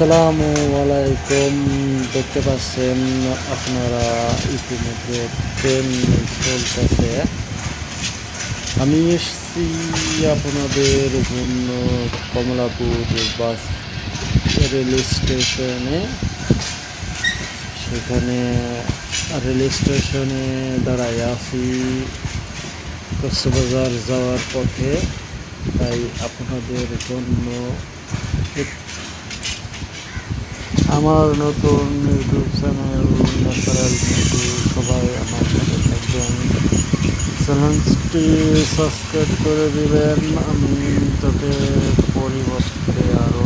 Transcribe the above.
আসসালামু আলাইকুম। দেখতে পাচ্ছেন আপনারা ইতিমধ্যে ট্রেন চলতেছে। আমি এসছি আপনাদের জন্য কমলাপুর বাস রেল স্টেশনে। সেখানে রেল স্টেশনে দাঁড়ায় আছি কক্সবাজার যাওয়ার পথে। তাই আপনাদের জন্য আমার নতুন ইউটিউব চ্যানেল ন্যাচারাল কিন্তু সবাই আমার সাথে থাকবেন, চ্যানেলটি সাবস্ক্রাইব করে দিবেন। আমি তাদের পরিবর্তে আরও